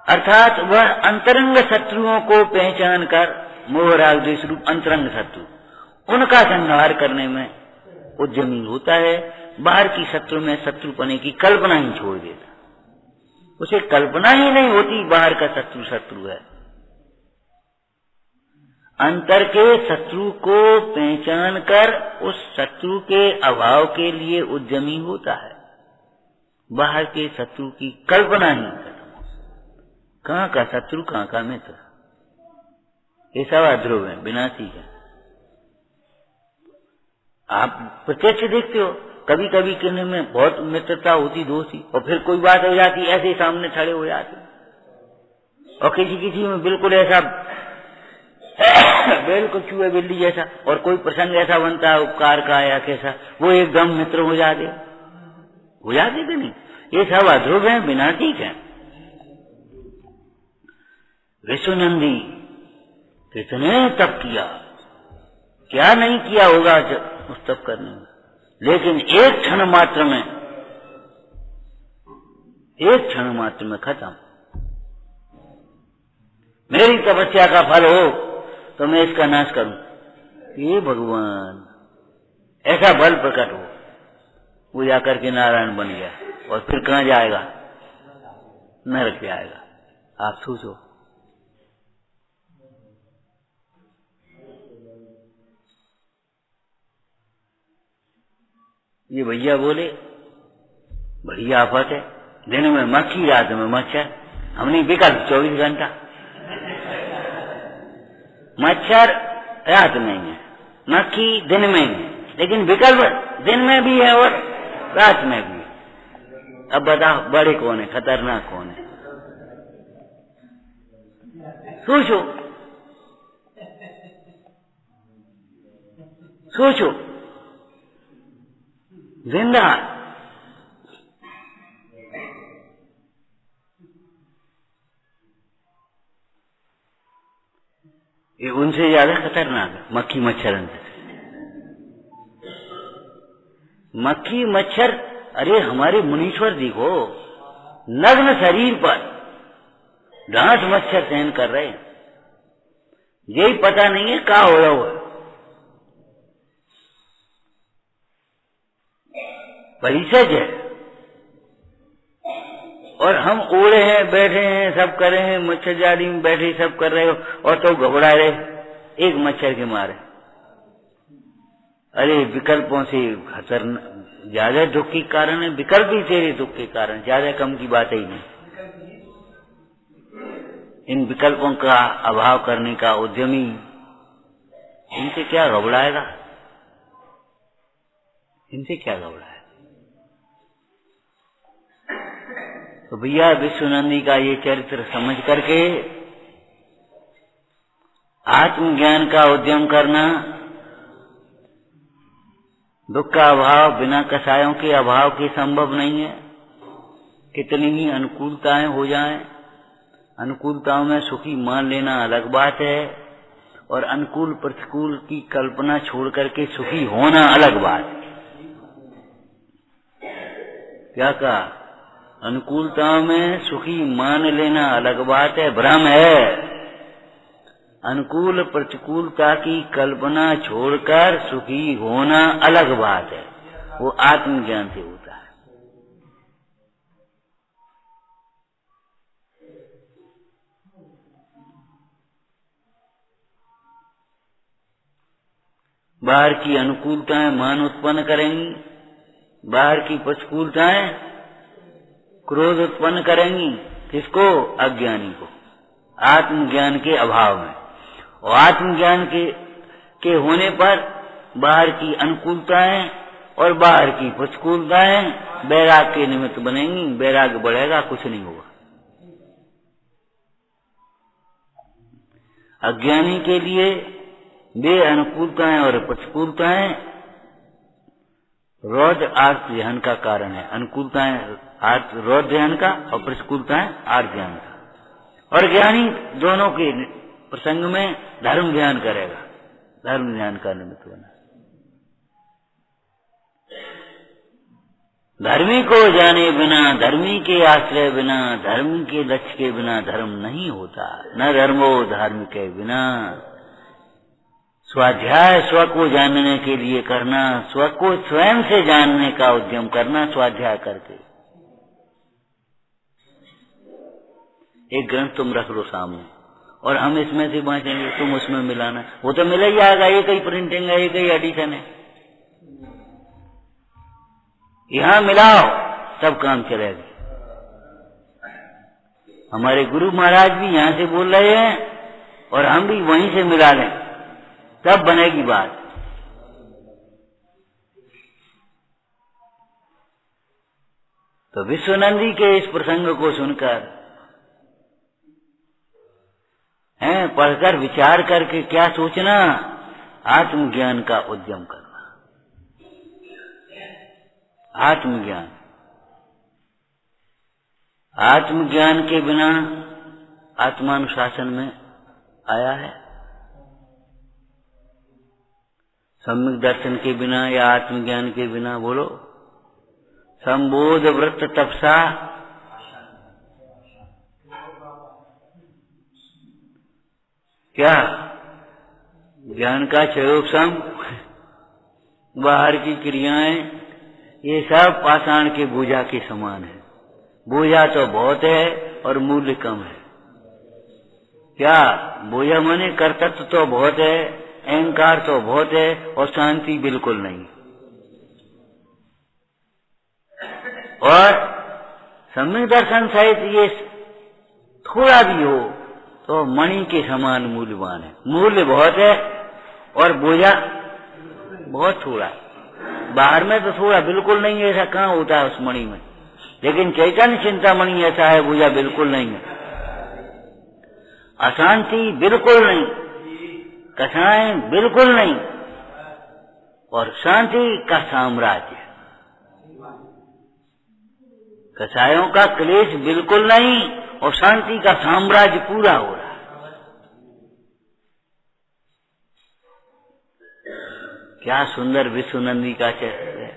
अर्थात वह अंतरंग शत्रुओं को पहचान कर, मोह राग द्वेष रूप अंतरंग शत्रु, उनका संहार करने में उद्यमी होता है। बाहर की शत्रु में शत्रुपने की कल्पना ही छोड़ देता, उसे कल्पना ही नहीं होती बाहर का शत्रु शत्रु है। अंतर के शत्रु को पहचान कर उस शत्रु के अभाव के लिए उद्यमी होता है, बाहर के शत्रु की कल्पना ही करता। कहाँ का शत्रु कहाँ का मित्र, ये सब अध्रुव है, विनाशी है। आप प्रत्यक्ष देखते हो, कभी कभी किन्हीं में बहुत मित्रता होती, दोस्ती, और फिर कोई बात हो जाती, ऐसे ही सामने खड़े हो जाते। और किसी किसी में बिल्कुल ऐसा बिल्कुल चूहे बिल्ली जैसा, और कोई प्रसंग ऐसा बनता है उपकार का या कैसा, वो एकदम मित्र हो जाते कि नहीं। ये सब अध्रुव है, विनाशिक है। विश्वनंदी कितने तप किया, क्या नहीं किया होगा उस तप करने में, लेकिन एक क्षण मात्र में खत्म। मेरी तपस्या का फल हो तो मैं इसका नाश करूं। ये भगवान ऐसा बल प्रकट हो, वो जाकर के नारायण बन गया, और फिर कहां जाएगा? नरक जाएगा। आप सोचो। ये भैया बोले बड़ी आफत है, दिन में मक्खी रात में मच्छर, हमने विकल्प 24 घंटा। मच्छर रात में है, मक्खी दिन में है, लेकिन विकल्प दिन में भी है और रात में भी है। अब बताओ बड़े कौन है, खतरनाक कौन है? सोचो सोचो। जिंदा ये उनसे ज्यादा खतरनाक है मक्खी मच्छर। मक्खी मच्छर, अरे हमारे मुनीश्वर देखो, नग्न शरीर पर डांस मच्छर सहन कर रहे हैं, यही पता नहीं है क्या हो रहा हुआ। परिसज है, और हम ओढ़े हैं, बैठे हैं, सब कर रहे हैं, मच्छर जाली में बैठे सब कर रहे हो, और तो घबरा रहे एक मच्छर के मारे। अरे विकल्पों से खतरनाक, ज्यादा दुख के कारण है, विकल्प ही तेरे दुख के कारण, ज्यादा कम की बात ही नहीं। इन विकल्पों का अभाव करने का उद्यमी, इनसे क्या घबराएगा? इनसे क्या घबराएगा? तो भैया विश्वनंदी का ये चरित्र समझ करके आत्मज्ञान का उद्यम करना, दुख का अभाव बिना कषायों के अभाव के संभव नहीं है। कितनी ही अनुकूलताएं हो जाएं, अनुकूलताओं में सुखी मान लेना अलग बात है, और अनुकूल प्रतिकूल की कल्पना छोड़ करके सुखी होना अलग बात है। क्या कहा? अनुकूलताओं में सुखी मान लेना अलग बात है, भ्रम है। अनुकूल प्रतिकूलता की कल्पना छोड़कर सुखी होना अलग बात है, वो आत्मज्ञान से होता है। बाहर की अनुकूलताएं मान उत्पन्न करेंगी, बाहर की प्रतिकूलताएं क्रोध उत्पन्न करेंगी। किसको? अज्ञानी को, आत्मज्ञान के अभाव में। और आत्मज्ञान के होने पर बाहर की अनुकूलताएं और बाहर की प्रतिकूलताएं वैराग के निमित्त बनेंगी। वैराग बढ़ेगा, कुछ नहीं होगा। अज्ञानी के लिए वे अनुकूलताएं और प्रतिकूलताएं रौद्र आर्त ध्यान का कारण है। अनुकूलताएं रौद्र ध्यान का और प्रतिकूलताएं आर्त ध्यान का। और ज्ञानी दोनों के प्रसंग में धर्म ध्यान करेगा, धर्म ध्यान का निमित्त बना। धर्मी को जाने बिना, धर्मी के आश्रय बिना, धर्म के लक्ष्य के बिना धर्म नहीं होता। न धर्मो धार्मिक के बिना। स्वाध्याय स्व को जानने के लिए करना, स्व को स्वयं से जानने का उद्यम करना, स्वाध्याय करके। एक ग्रंथ तुम रख लो सामने और हम इसमें से बांटेंगे, तुम उसमें मिलाना। वो तो मिल ही जाएगा, एक ही प्रिंटिंग है, एक ही एडिशन है। यहाँ मिलाओ तब काम चलेगा। हमारे गुरु महाराज भी यहाँ से बोल रहे हैं और हम भी वहीं से मिला लें, तब बनेगी बात। तो विश्वनंदी के इस प्रसंग को सुनकर पढ़कर विचार करके क्या सोचना? आत्मज्ञान का उद्यम करना। आत्मज्ञान, आत्मज्ञान के बिना आत्मानुशासन में आया है। सम्यक दर्शन के बिना या आत्मज्ञान के बिना, बोलो। संबोध व्रत तपसा, क्या ज्ञान का क्षयोपशम, बाहर की क्रियाएं, ये सब पाषाण के बोझा के समान है। बोझा तो बहुत है और मूल्य कम है। क्या बोझा माने? कर्तव्य तो बहुत है, अहंकार तो बहुत है और शांति बिल्कुल नहीं। और सम्यक दर्शन सहित ये थोड़ा भी हो तो मणि के समान मूल्यवान है। मूल्य बहुत है और बोझा बहुत थोड़ा है। बाहर में तो थोड़ा बिल्कुल नहीं है, ऐसा कहाँ होता है उस मणि में। लेकिन चैतन्य चिंतामणि ऐसा है, बोझा बिल्कुल नहीं है। अशांति बिल्कुल नहीं, कषाय बिल्कुल नहीं और शांति का साम्राज्य। कषायों का क्लेश बिल्कुल नहीं और शांति का साम्राज्य पूरा हो रहा है। क्या सुंदर विश्वनंदी का चरित्र है।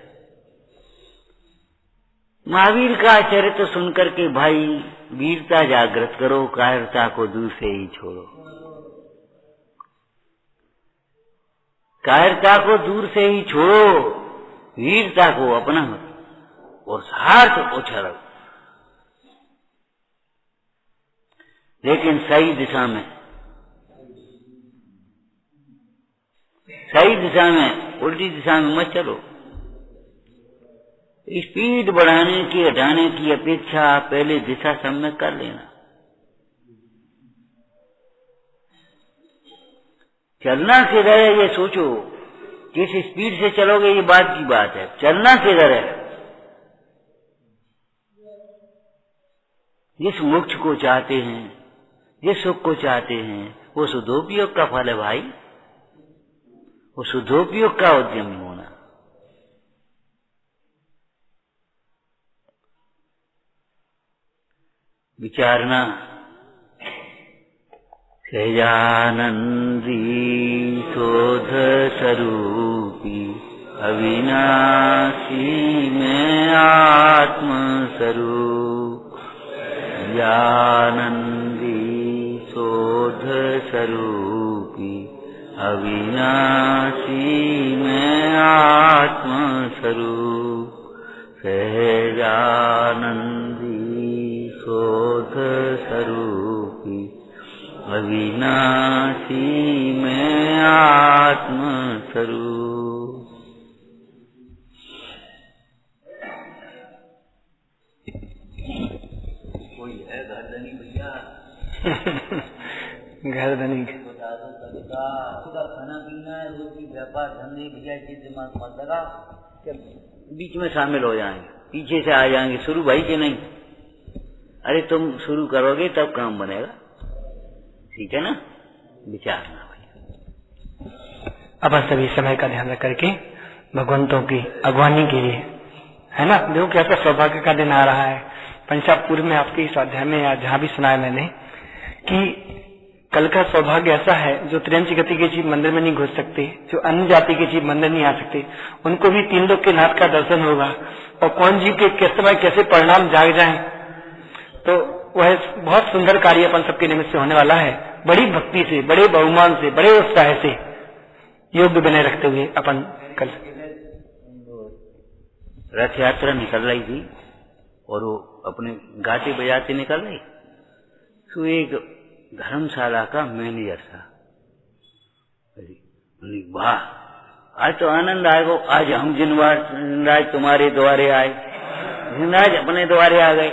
महावीर का चरित्र सुनकर के भाई वीरता जागृत करो, कायरता को दूर से ही छोड़ो। कायरता को दूर से ही छोड़ो, वीरता को अपना और सार्थ उछालो, लेकिन सही दिशा में, सही दिशा में, उल्टी दिशा में मत चलो। स्पीड बढ़ाने की, हटाने की अपेक्षा पहले दिशा सम्यक कर लेना। चलना किधर है ये सोचो। किस स्पीड से चलोगे ये बात की बात है, चलना किधर है। जिस मोक्ष को चाहते हैं, जिस सुख को चाहते हैं, वो शुद्धोपयोग का फल है भाई। वो शुद्धोपयोग का उद्यमी होना। विचारना। सहजानंदी शोध स्वरूपी अविनाशी में आत्म स्वरूप। आनंदी शोध स्वरूप अविनाशी मैं आत्म स्वरूप सहजानंदी शोध स्वरूपी अविनाशी मैं आत्म स्वरूप। कोई है गर्दनी भैया? गर्दनी बता दो सबका खाना पीना है, रोटी व्यापार धंधे भैया के दिमाग मत लगा, बीच में शामिल हो जाएंगे, पीछे से आ जाएंगे। शुरू भाई के नहीं, अरे तुम शुरू करोगे तब काम बनेगा, ठीक है ना? विचारना भाई। अपन सभी समय का ध्यान रख करके भगवंतों की अगवानी के लिए, है ना? देखो कैसा सौभाग्य का दिन आ रहा है। पंचापूर्व में आपके इस अध्याय में या जहाँ भी सुना है मैंने कि कल का सौभाग्य ऐसा है जो त्रियंच गति के जीव मंदिर में नहीं घुस सकते, जो अन्य जाति के जीव मंदिर नहीं आ सकते, उनको भी तीन लोक के नाथ का दर्शन होगा। और कौन जीव के किस समय कैसे परिणाम जाग जाए, तो वह बहुत सुंदर कार्य अपन सबके निमित्त से होने वाला है। बड़ी भक्ति से, बड़े बहुमान से, बड़े उत्साह से योग बनाए रखते हुए अपन कल रथ यात्रा निकल रही थी और वो अपने गाते बजाते निकल रही, तो एक धर्मशाला का मैनेजर था। वाह, आज तो आनंद आएगा, आज हम जिनराज तुम्हारे द्वारे आए, जिनराज अपने द्वारे आ गए,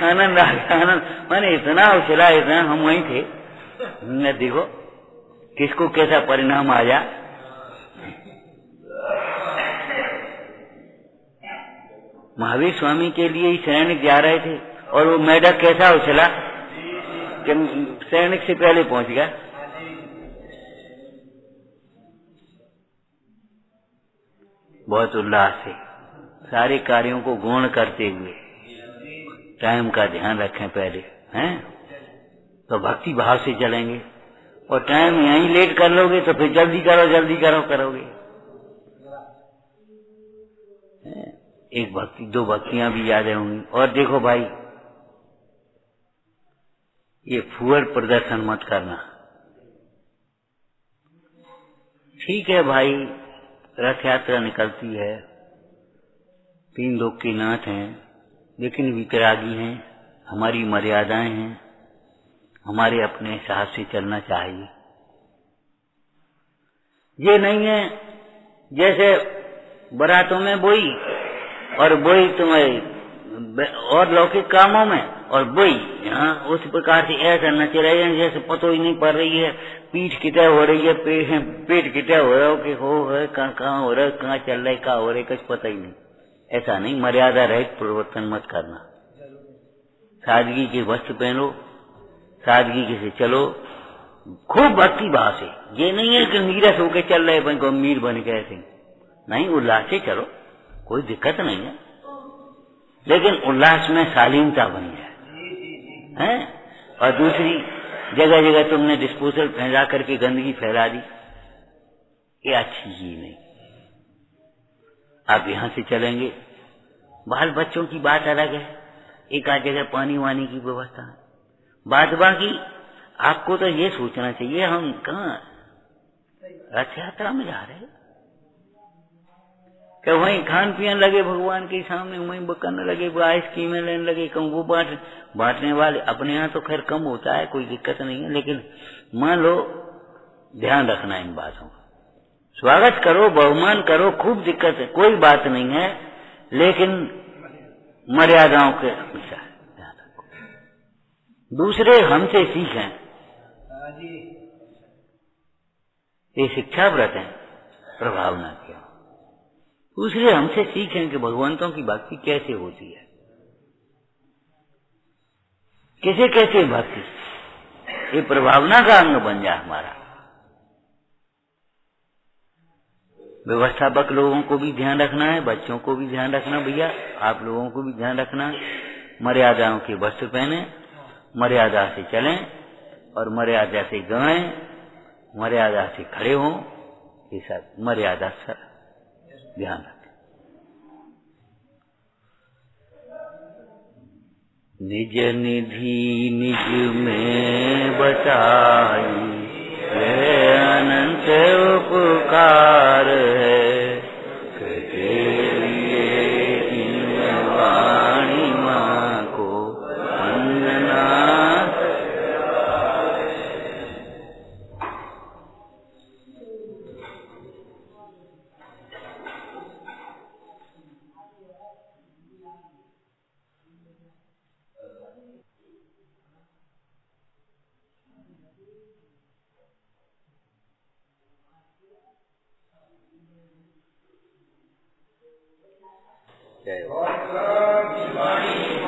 आनंद आ गया, आनंद। मैंने इतना उछला, इतना, हम वहीं थे, हमने देखो किसको कैसा परिणाम आ जाए। महावीर स्वामी के लिए ही सैनिक जा रहे थे और वो मेढक कैसा उछला कि सैनिक से पहले पहुंच गया। बहुत उल्लास से सारे कार्यों को गौण करते हुए टाइम का ध्यान रखें पहले, हैं? तो भक्ति भाव से चलेंगे, और टाइम यहीं लेट कर लोगे तो फिर जल्दी करो करोगे। एक भक्ति, दो भक्तियां भी याद होंगी। और देखो भाई, ये फुअर प्रदर्शन मत करना, ठीक है भाई? रथ यात्रा निकलती है, तीन लोक के नाथ हैं, लेकिन वितरागी हैं, हमारी मर्यादाएं हैं, हमारे अपने हिसाब से चलना चाहिए। ये नहीं है जैसे बारातों में बोई और बोई तुम्हें और लौकिक कामों में और बोई यहाँ उस प्रकार से ऐसा नच रहे हैं जैसे पतो ही नहीं पड़ रही है, पीठ कितने हो रही है, पेट कितने हो रहा हो कि हो कहाँ हो रहा है, कहाँ चल रहा है, कहाँ हो रहा है, कुछ पता ही नहीं। ऐसा नहीं, मर्यादा रहित परिवर्तन मत करना। सादगी के वस्त्र पहनो, सादगी से चलो, खूब भक्ति भाव से। ये नहीं है कि नीरस होके चल रहे बन को अमीर बन के, ऐसे नहीं, उल्लास से चलो, कोई दिक्कत नहीं है, लेकिन उल्लास में शालीनता बनी है। और दूसरी जगह जगह तुमने डिस्पोजल फैला करके गंदगी फैला दी, ये अच्छी ही नहीं। आप यहाँ से चलेंगे, बाल बच्चों की बात अलग है, एक आध जगह पानी वानी की व्यवस्था है, बात बाकी आपको तो ये सोचना चाहिए हम कहाँ रथ यात्रा में जा रहे हैं, कि वहीं खान पियन लगे भगवान के सामने, वहीं करने लगे, वो आइसक्रीमें लेने लगे, कहूँ वो बांटने वाले। अपने यहाँ तो खैर कम होता है, कोई दिक्कत नहीं है, लेकिन मान लो ध्यान रखना इन बातों का। स्वागत करो, बहुमान करो, खूब दिक्कत है, कोई बात नहीं है, लेकिन मर्यादाओं के अनुसार ध्यान रखो। दूसरे हमसे सीखें, ये शिक्षा व्रत है, प्रभाव न किया। दूसरे हमसे सीखें कि भगवंतों की भक्ति कैसे होती है, कैसे कैसे भक्ति, ये प्रभावना का अंग बन जाए हमारा। व्यवस्थापक लोगों को भी ध्यान रखना है, बच्चों को भी ध्यान रखना, भैया आप लोगों को भी ध्यान रखना। मर्यादाओं के वस्त्र पहने, मर्यादा से चलें और मर्यादा से गाएं, मर्यादा से खड़े हों, ये सब मर्यादा से ध्यान रखें। निज निधि निज में बचाई से उपकार है, के लिए इन वाणी माँ को वंदना। जय हो।